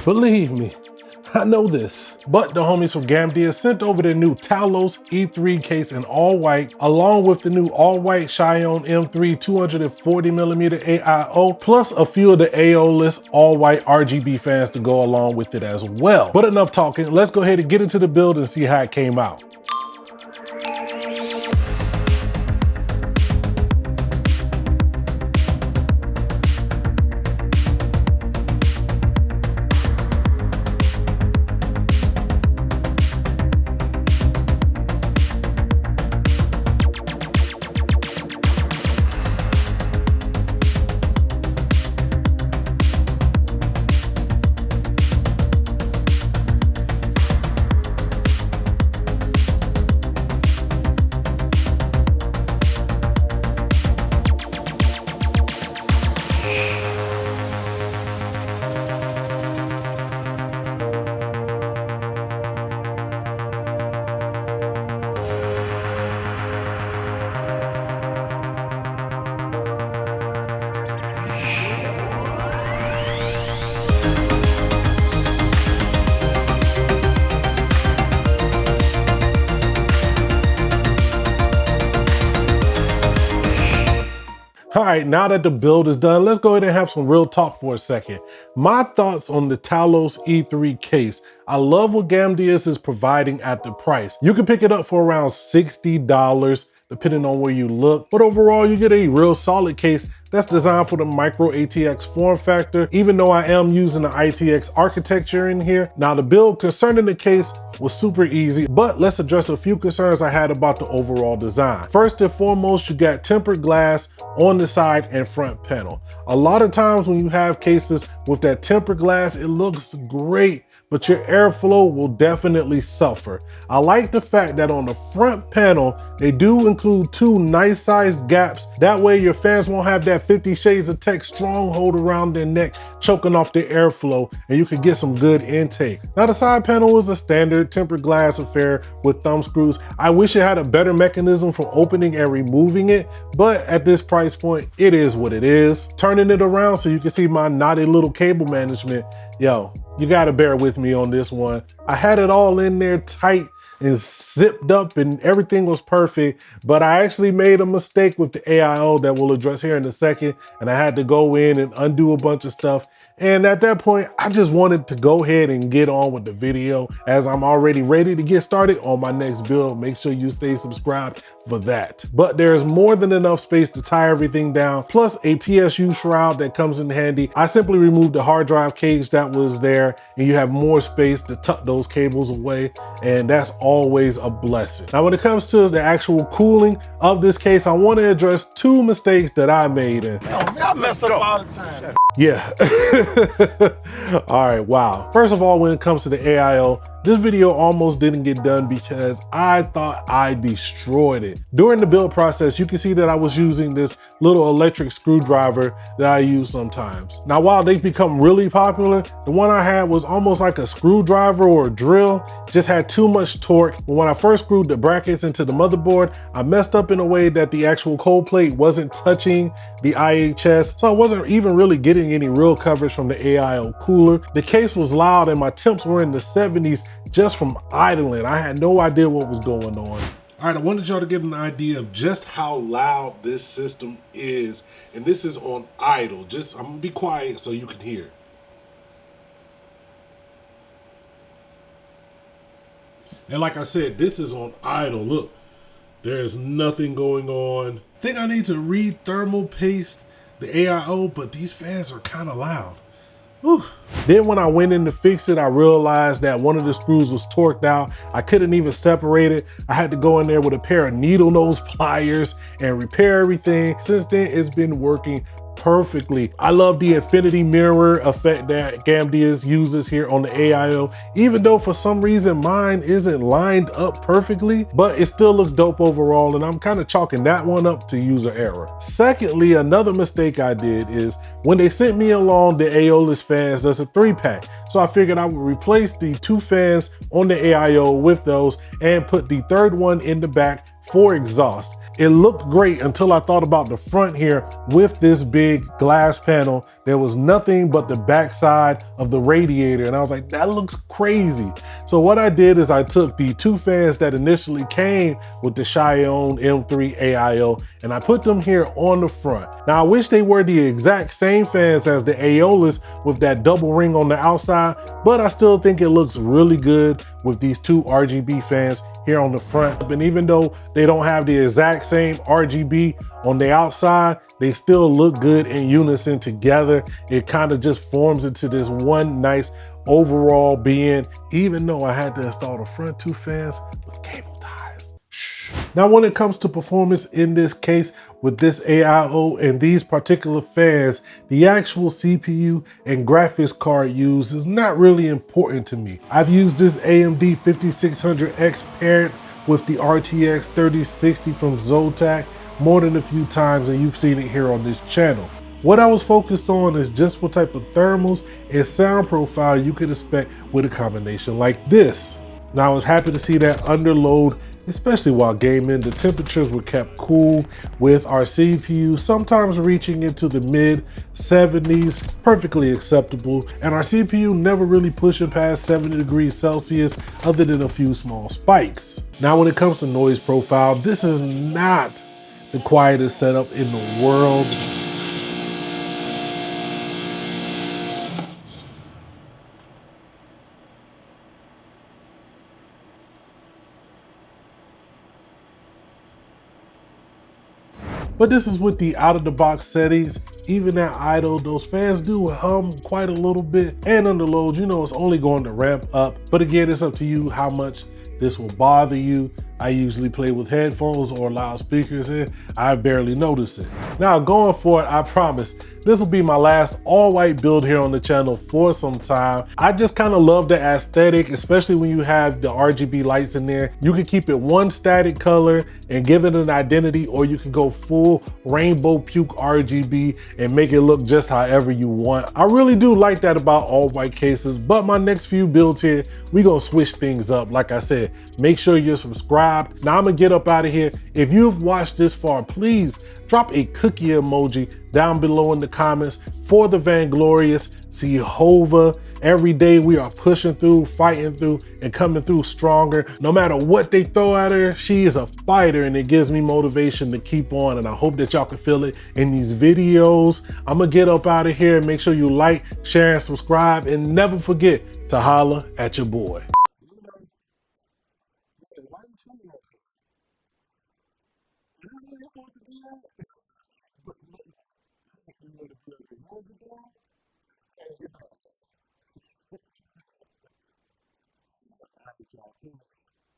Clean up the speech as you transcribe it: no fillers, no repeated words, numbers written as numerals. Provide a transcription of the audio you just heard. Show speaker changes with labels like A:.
A: Believe me, I know this. But the homies from Gamdias sent over their new Talos E3 case in all white, along with the new all white Chione M3 240mm AIO, plus a few of the AIO list all white RGB fans to go along with it as well. But enough talking, let's go ahead and get into the build and see how it came out. All right, now that the build is done, let's go ahead and have some real talk for a second. My thoughts on the Talos E3 case. I love what Gamdias is providing at the price. You can pick it up for around $60, depending on where you look. But overall, you get a real solid case that's designed for the micro ATX form factor, even though I am using the ITX architecture in here. Now, the build concerning the case was super easy, but let's address a few concerns I had about the overall design. First and foremost, you got tempered glass on the side and front panel. A lot of times when you have cases with that tempered glass, it looks great, but your airflow will definitely suffer. I like the fact that on the front panel, they do include two nice sized gaps. That way your fans won't have that 50 Shades of Tech stronghold around their neck, choking off their airflow, and you can get some good intake. Now the side panel is a standard tempered glass affair with thumb screws. I wish it had a better mechanism for opening and removing it, but at this price point, it is what it is. Turning it around so you can see my naughty little cable management. Yo, you gotta bear with me on this one. I had it all in there tight and zipped up and everything was perfect, but I actually made a mistake with the AIO that we'll address here in a second, and I had to go in and undo a bunch of stuff. And at that point, I just wanted to go ahead and get on with the video, as I'm already ready to get started on my next build. Make sure you stay subscribed for that. But there's more than enough space to tie everything down, plus a PSU shroud that comes in handy. I simply removed the hard drive cage that was there, and you have more space to tuck those cables away, and that's always a blessing. Now, when it comes to the actual cooling of this case, I want to address two mistakes that I made.
B: I messed up all the time.
A: Yeah. All right, wow. First of all, when it comes to the AIO, this video almost didn't get done because I thought I destroyed it. During the build process, you can see that I was using this little electric screwdriver that I use sometimes. Now, while they've become really popular, the one I had was almost like a screwdriver or a drill, just had too much torque. But when I first screwed the brackets into the motherboard, I messed up in a way that the actual cold plate wasn't touching the IHS, so I wasn't even really getting any real coverage from the AIO cooler. The case was loud and my temps were in the 70s just from idling. I had no idea what was going on. All right, I wanted y'all to get an idea of just how loud this system is. And this is on idle. I'm gonna be quiet so you can hear. And like I said, this is on idle. Look, there's nothing going on. I think I need to re-thermal paste the AIO, but these fans are kind of loud. Whew. Then when I went in to fix it, I realized that one of the screws was torqued out. I couldn't even separate it. I had to go in there with a pair of needle nose pliers and repair everything. Since then, it's been working perfectly. I love the infinity mirror effect that Gamdias uses here on the AIO, even though for some reason mine isn't lined up perfectly, but it still looks dope overall, and I'm kind of chalking that one up to user error. Secondly, another mistake I did is when they sent me along the AIOless fans, there's a 3-pack. So I figured I would replace the 2 fans on the AIO with those and put the third one in the back, for exhaust. It looked great until I thought about the front here with this big glass panel. There was nothing but the backside of the radiator, and I was like, that looks crazy. So what I did is I took the two fans that initially came with the Chione M3 AIO, and I put them here on the front. Now I wish they were the exact same fans as the Aeolus with that double ring on the outside, but I still think it looks really good with these two RGB fans here on the front. And even though they don't have the exact same RGB on the outside, they still look good in unison together. It kind of just forms into this one nice overall being, even though I had to install the front two fans with cable ties. Now, when it comes to performance in this case, with this AIO and these particular fans, the actual CPU and graphics card used is not really important to me. I've used this AMD 5600X paired with the RTX 3060 from Zotac more than a few times, and you've seen it here on this channel. What I was focused on is just what type of thermals and sound profile you could expect with a combination like this. Now I was happy to see that under load, especially while gaming, the temperatures were kept cool with our CPU sometimes reaching into the mid 70s, perfectly acceptable, and our CPU never really pushing past 70 degrees Celsius other than a few small spikes. Now when it comes to noise profile, this is not the quietest setup in the world. But this is with the out-of-the-box settings. Even at idle, those fans do hum quite a little bit. And under load, you know it's only going to ramp up. But again, it's up to you how much this will bother you. I usually play with headphones or loudspeakers and I barely notice it. Now going forward, I promise, this will be my last all-white build here on the channel for some time. I just kind of love the aesthetic, especially when you have the RGB lights in there. You can keep it one static color and give it an identity, or you can go full rainbow puke RGB and make it look just however you want. I really do like that about all white cases, but my next few builds here, we gonna switch things up. Like I said, make sure you're subscribed. Now I'm gonna get up out of here. If you've watched this far, please drop a cookie emoji down below in the comments for the Vanglorious Jehovah. Every day we are pushing through, fighting through, and coming through stronger. No matter what they throw at her, she is a fighter, and it gives me motivation to keep on, and I hope that y'all can feel it in these videos. I'm gonna get up out of here and make sure you like, share, and subscribe, and never forget to holla at your boy.